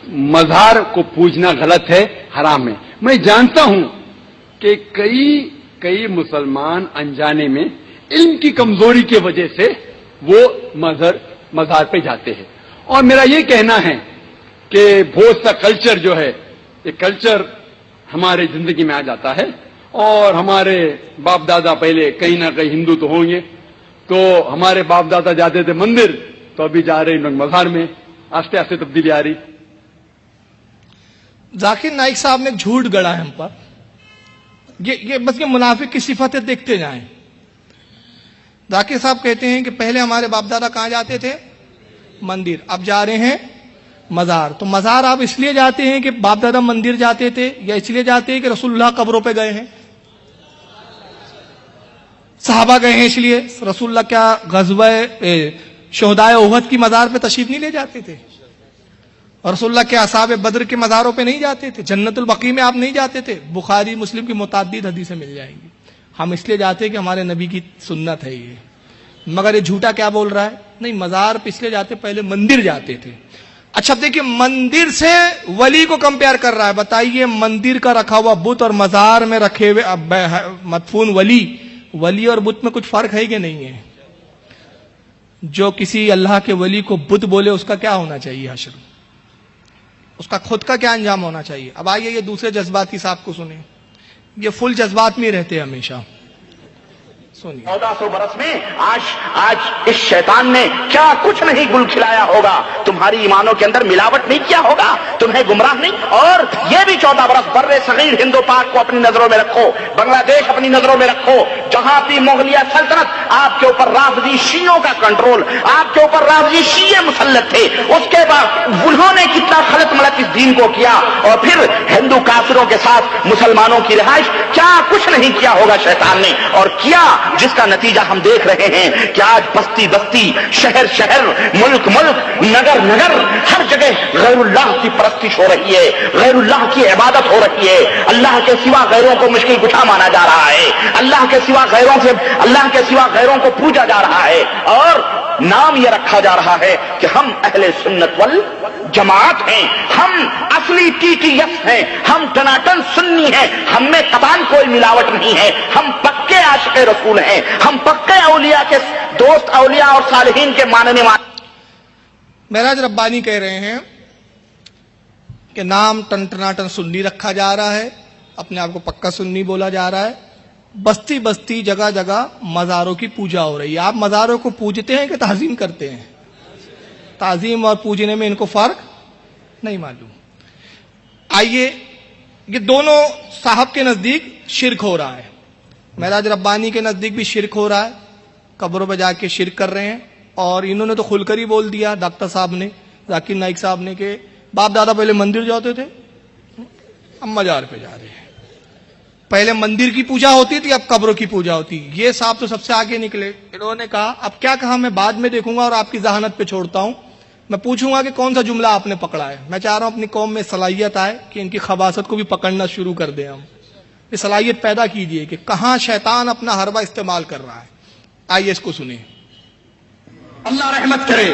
मज़ार को पूजना गलत है, हराम है। मैं जानता हूं कि कई मुसलमान अनजाने में इल्म की कमजोरी की वजह से वो मज़ार पे जाते हैं। और मेरा ये कहना है कि बहुत सा कल्चर जो है, ये कल्चर हमारे जिंदगी में आ जाता है, और हमारे बाप दादा पहले कहीं ना कहीं हिंदू तो होंगे, तो हमारे बाप दादा जाते थे मंदिर, तो अभी जा रहे लोग मज़ार में। आस्ते आस्ते तब्दीली आ रही। जाकिर नाइक साहब ने झूठ गढ़ा है हम पर। ये बस ये मुनाफिक की सिफतें देखते जाएं। जाकिर साहब कहते हैं कि पहले हमारे बाप दादा कहां जाते थे? मंदिर। अब जा रहे हैं मजार। तो मजार आप इसलिए जाते हैं कि बाप दादा मंदिर जाते थे, या इसलिए जाते हैं कि रसूलुल्लाह कब्रों पे गए हैं, सहाबा गए हैं इसलिए? रसूलुल्लाह क्या गज़वा शुहदाए उहद की मजार पे तशरीफ नहीं ले जाते थे? और रसूलुल्लाह के असहाबे बद्र के मजारों पे नहीं जाते थे? जन्नतुल बकी में आप नहीं जाते थे? बुखारी मुस्लिम की मुतअद्दिद हदीसें मिल जाएंगी। हम इसलिए जाते हैं कि हमारे नबी की सुन्नत है ये। मगर ये झूठा क्या बोल रहा है? नहीं, मजार पे इसलिए जाते, पहले मंदिर जाते थे। अच्छा देखिए, मंदिर से वली को कंपेयर कर रहा है। बताइए, मंदिर का रखा हुआ बुत और मजार में रखे हुए मदफून वली और बुत में कुछ फर्क है कि नहीं है? जो किसी अल्लाह के वली को बुत बोले, उसका क्या होना चाहिए हश्र? उसका खुद का क्या अंजाम होना चाहिए? अब आइए ये दूसरे जज्बाती साहब को सुने। ये फुल जज्बात में रहते हैं हमेशा। सुनिए। 1400 बरस में आज इस शैतान ने क्या कुछ नहीं गुल खिलाया होगा। तुम्हारी ईमानों के अंदर मिलावट नहीं किया होगा, तुम्हें गुमराह नहीं। और ये भी 14 बरस बर्रे सगीर हिंदो पाक को अपनी नजरों में रखो, बांग्लादेश अपनी नजरों में रखो, जहां भी मुगलिया सल्तनत, आपके ऊपर राफजी शीयों का कंट्रोल, आपके ऊपर राफजी शीये मुसल्लत थे। उसके बाद उन्होंने कितना खलत मलत इस दीन को किया, और फिर हिंदू काफिरों के साथ मुसलमानों की रिहाइश, क्या कुछ नहीं किया होगा शैतान ने, और किया, जिसका नतीजा हम देख रहे हैं कि आज बस्ती बस्ती, शहर शहर, मुल्क मुल्क, नगर नगर, हर जगह गैरुल्लाह की परस्तिश हो रही है, गैरुल्लाह की इबादत हो रही है। अल्लाह के सिवा गैरों को मुश्किल कुशा माना जा रहा है, अल्लाह के सिवा गैरों को पूजा जा रहा है, और नाम यह रखा जा रहा है कि हम अहले सुन्नत वल जमात हैं, हम असली टीटीएस हैं, हम टनाटन सुन्नी हैं, हम में कतान कोई मिलावट नहीं है, हम पक्के आशिक़े रसूल हैं, हम पक्के औलिया के दोस्त, औलिया और सालिहीन के मानने वाले। महराज रब्बानी कह रहे हैं कि नाम टनाटन सुन्नी रखा जा रहा है, अपने आप को पक्का सुन्नी बोला जा रहा है, बस्ती बस्ती जगह जगह मज़ारों की पूजा हो रही है। आप मज़ारों को पूजते हैं कि ताज़ीम करते हैं? ताज़ीम और पूजने में इनको फर्क नहीं मालूम। आइए, ये दोनों साहब के नजदीक शिरक हो रहा है, महराज रब्बानी के नजदीक भी शिरक हो रहा है, कब्रों पर जाके शिरक कर रहे हैं। और इन्होंने तो खुलकर ही बोल दिया, डॉक्टर साहब ने, जाकिर नाइक साहब ने, कि बाप दादा पहले मंदिर जाते थे, अब मजार पे जा रहे हैं। पहले मंदिर की पूजा होती थी, अब कब्रों की पूजा होती। ये साहब तो सबसे आगे निकले। इन्होंने कहा, अब क्या कहा मैं बाद में देखूंगा और आपकी जहानत पे छोड़ता हूं, मैं पूछूंगा कि कौन सा जुमला आपने पकड़ा है। मैं चाह रहा हूं अपनी कौम में सलाहियत आए कि इनकी खबासत को भी पकड़ना शुरू कर दें। हम ये सलाहियत पैदा कीजिए कि कहां शैतान अपना हरबा इस्तेमाल कर रहा है। आइए इसको सुनिए। अल्लाह रहमत करे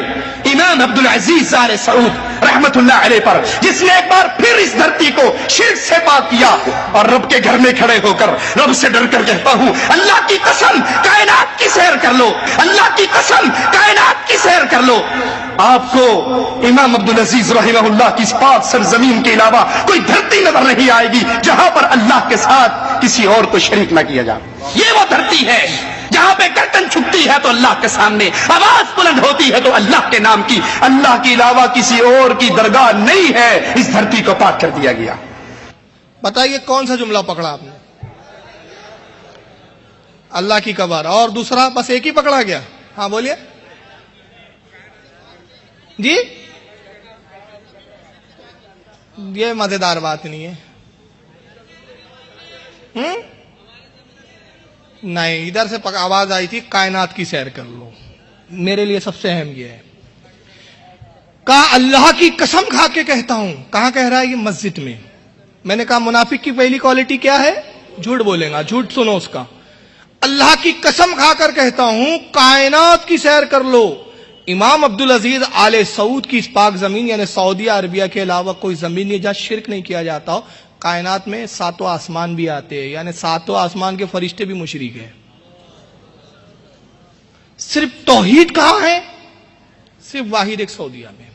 इमाम अब्दुल अजीज आले सऊद रहमतुल्लाह अलैह पर, जिसने एक बार फिर इस धरती को शिर्क से पाक किया, और रब के घर में खड़े होकर रब से डर कर कहता हूं, अल्लाह की कसम कायनात की सैर कर लो, अल्लाह की कसम कायनात की सैर कर लो, आपको इमाम अब्दुल अजीज रहमतुल्लाह की इस पाक सरजमीन के अलावा कोई धरती नजर नहीं आएगी जहां पर अल्लाह के साथ किसी और को शरीक न किया जाए। ये वो धरती है जहां पे गर्दन झुकती है तो अल्लाह के सामने आवाज बुलंद होती है तो अल्लाह के नाम की, अल्लाह के अलावा किसी और की दरगाह नहीं है। इस धरती को पाक कर दिया गया। बताइए कौन सा जुमला पकड़ा आपने? अल्लाह की कबार। और दूसरा बस एक ही पकड़ा गया? हाँ बोलिए जी। ये मजेदार बात नहीं है। नहीं, इधर से आवाज आई थी कायनात की सैर कर लो। मेरे लिए सबसे अहम यह है, कहा अल्लाह की कसम खा के कहता हूं। कहां कह रहा है? ये मस्जिद में। मैंने कहा मुनाफिक की पहली क्वालिटी क्या है? झूठ बोलेगा। झूठ सुनो उसका। अल्लाह की कसम खाकर कहता हूं कायनात की सैर कर लो, امام عبدالعزیز آل سعود کی اس پاک زمین یعنی سعودی عربیہ کے علاوہ کوئی زمین نہیں جہاں شرک نہیں کیا جاتا ہو. کائنات میں ساتوں آسمان بھی آتے ہیں, یعنی ساتوں آسمان کے فرشتے بھی مشرک ہیں. صرف توحید کہاں ہے؟ صرف واحد ایک سعودیہ میں.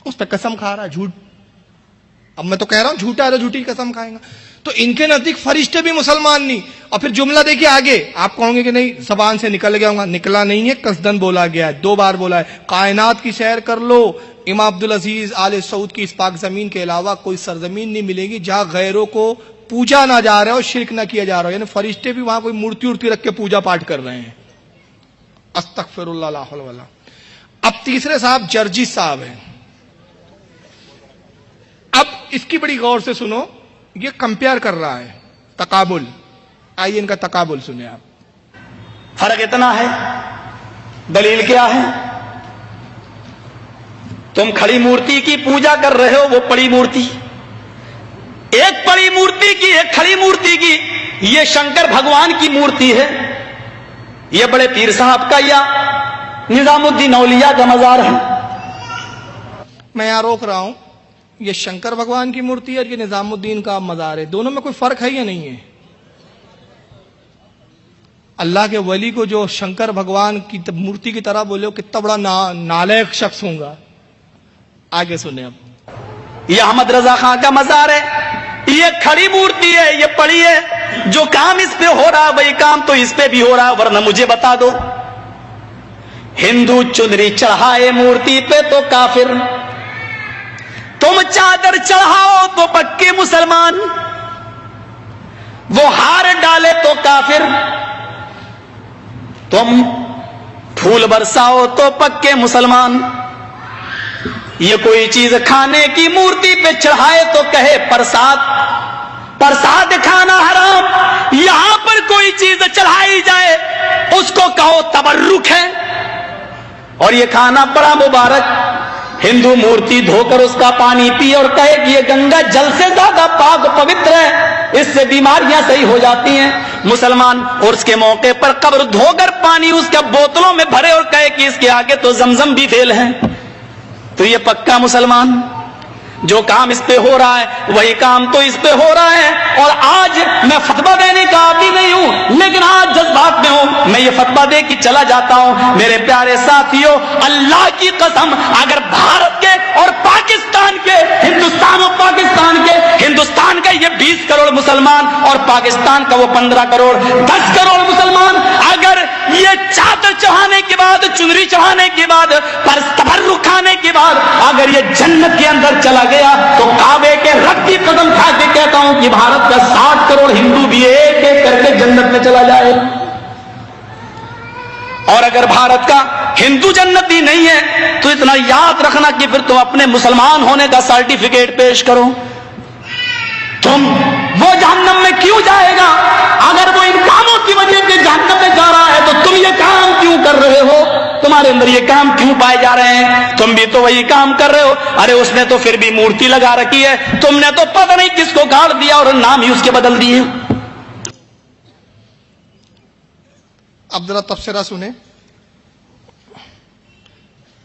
اس پہ قسم کھا رہا ہے, جھوٹ. اب میں تو کہہ رہا ہوں جھوٹا ہے تو جھوٹی قسم کھائیں گا. تو ان کے نزدیک فرشتے بھی مسلمان نہیں. اور پھر جملہ دیکھیے آگے, آپ کہوں گے کہ نہیں زبان سے نکل گیا ہوگا, نکلا نہیں ہے, قصدن بولا گیا ہے, 2 بار بولا ہے. کائنات کی سیر کر لو, امام عبدالعزیز آل سعود کی اس پاک زمین کے علاوہ کوئی سرزمین نہیں ملے گی جہاں غیروں کو پوجا نہ جا رہا ہو, شرک نہ کیا جا رہا ہو. یعنی فرشتے بھی وہاں کوئی مورتی ارتی رکھ کے پوجا پاٹ کر رہے ہیں. استغفر اللہ لا حول ولا. اب تیسرے صاحب جرجس صاحب ہیں. اب اس کی بڑی غور سے سنو, یہ کمپیئر کر رہا ہے, تقابل. آئیے ان کا تقابل سنیں آپ. فرق اتنا ہے, دلیل کیا ہے؟ تم کھڑی مورتی کی پوجا کر رہے ہو, وہ پڑی مورتی. ایک پڑی مورتی کی, ایک کھڑی مورتی کی. یہ شنکر بھگوان کی مورتی ہے, یہ بڑے پیر صاحب کا یا نظام الدین اولیاء کا مزار ہے. میں یہاں روک رہا ہوں, یہ شنکر بھگوان کی مورتی ہے اور یہ نظام الدین کا مزار ہے. دونوں میں کوئی فرق ہے یا نہیں ہے؟ اللہ کے ولی کو جو شنکر بھگوان کی مورتی کی طرح بولے ہو, کتنا بڑا نالائق شخص ہوں گا. آگے سنیں اب. یہ احمد رضا خان کا مزار ہے, یہ کھڑی مورتی ہے, یہ پڑی ہے. جو کام اس پہ ہو رہا وہی کام تو اس پہ بھی ہو رہا, ورنہ مجھے بتا دو, ہندو چنری چڑھائے مورتی پہ تو کافر, تم چادر چڑھاؤ تو پکے مسلمان, وہ ہار ڈالے تو کافر, تم پھول برساؤ تو پکے مسلمان. یہ کوئی چیز کھانے کی مورتی پہ چڑھائے تو کہے پرساد, پرساد کھانا حرام. یہاں پر کوئی چیز چڑھائی جائے اس کو کہو تبرک ہے, اور یہ کھانا بڑا مبارک. ہندو مورتی دھو کر اس کا پانی پی اور کہے کہ یہ گنگا جل سے زیادہ پاک پوتر ہے, اس سے بیماریاں صحیح ہو جاتی ہیں. مسلمان اور اس کے موقع پر قبر دھو کر پانی اس کے بوتلوں میں بھرے اور کہے کہ اس کے آگے تو زمزم بھی فیل ہے, تو یہ پکا مسلمان. جو کام اس پہ ہو رہا ہے وہی کام تو اس پہ ہو رہا ہے. اور آج میں فتویٰ دینے کا عادی نہیں ہوں, لیکن آج جذبات میں ہوں, میں یہ فتویٰ دے کے چلا جاتا ہوں. میرے پیارے ساتھیوں, اللہ کی قسم, اگر بھارت کے اور پاکستان کے, ہندوستان اور پاکستان کے, ہندوستان کا یہ 20 کروڑ مسلمان اور پاکستان کا وہ 15 کروڑ 10 کروڑ مسلمان, اگر یہ چادر چڑھانے کے بعد, چنری چڑھانے کے بعد, تبرک کھانے کے بعد اگر یہ جنت کے اندر چلا گیا تو کعبے کے رب کی قدم کھا کے کہتا ہوں کہ بھارت کا 60 کروڑ ہندو بھی ایک ایک کر کے جنت میں چلا جائے. اور اگر بھارت کا ہندو جنتی نہیں ہے تو اتنا یاد رکھنا کہ پھر تم اپنے مسلمان ہونے کا سرٹیفکیٹ پیش کرو. تم وہ جہنم میں کیوں جائے گا؟ اگر وہ ان کاموں کی وجہ سے جہنم میں جا رہا ہے تو تم یہ کام کیوں کر رہے ہو؟ تمہارے اندر یہ کام کیوں پائے جا رہے ہیں؟ تم بھی تو وہی کام کر رہے ہو. ارے اس نے تو پھر بھی مورتی لگا رکھی ہے, تم نے تو پتہ نہیں کس کو گاڑ دیا اور نام ہی اس کے بدل دیے. اب ذرا تبصرہ سنیں.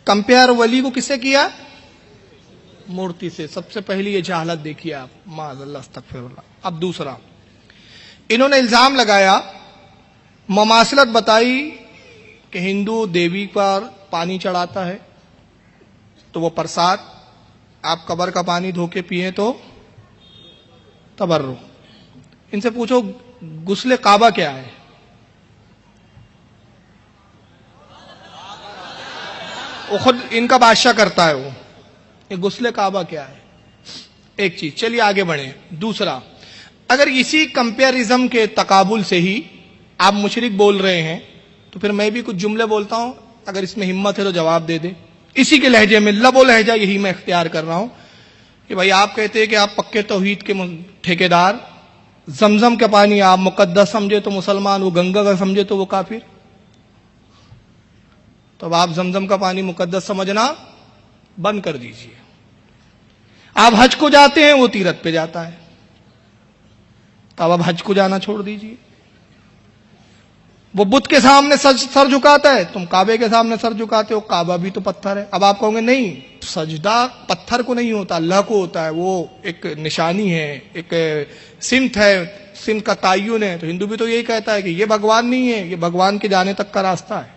کمپیئر ولی کو کس سے کیا؟ مورتی سے. سب سے پہلی یہ جہالت دیکھیے آپ, معاذ اللہ استغفر اللہ. اب دوسرا, انہوں نے الزام لگایا, مماثلت بتائی کہ ہندو دیوی پر پانی چڑھاتا ہے تو وہ پرساد, آپ قبر کا پانی دھو کے پیئیں تو تبرک. ان سے پوچھو غسل کعبہ کیا ہے؟ وہ خود ان کا بادشاہ کرتا ہے, وہ یہ غسل کعبہ کیا ہے؟ ایک چیز. چلیے آگے بڑھیں. دوسرا, اگر اسی کمپیرزم کے تقابل سے ہی آپ مشرک بول رہے ہیں تو پھر میں بھی کچھ جملے بولتا ہوں, اگر اس میں ہمت ہے تو جواب دے دیں. اسی کے لہجے میں, لب و لہجہ یہی میں اختیار کر رہا ہوں کہ بھائی آپ کہتے ہیں کہ آپ پکے توحید کے ٹھیکیدار, زمزم کا پانی آپ مقدس سمجھے تو مسلمان, وہ گنگا کا سمجھے تو وہ کافر. تو اب آپ زمزم کا پانی مقدس سمجھنا بند کر دیجئے. آپ حج کو جاتے ہیں, وہ تیرتھ پہ جاتا ہے, تو اب حج کو جانا چھوڑ دیجئے. وہ بت کے سامنے سر جھکاتا ہے، تم کعبے کے سامنے سر جھکاتے ہو، کعبہ بھی تو پتھر ہے۔ اب آپ کہو گے نہیں، سجدہ پتھر کو نہیں ہوتا، اللہ کو ہوتا ہے، وہ ایک نشانی ہے، ایک سمت ہے، سمت کا تعین ہے۔ تو ہندو بھی تو یہی کہتا ہے کہ یہ بھگوان نہیں ہے، یہ بھگوان کے جانے تک کا راستہ ہے۔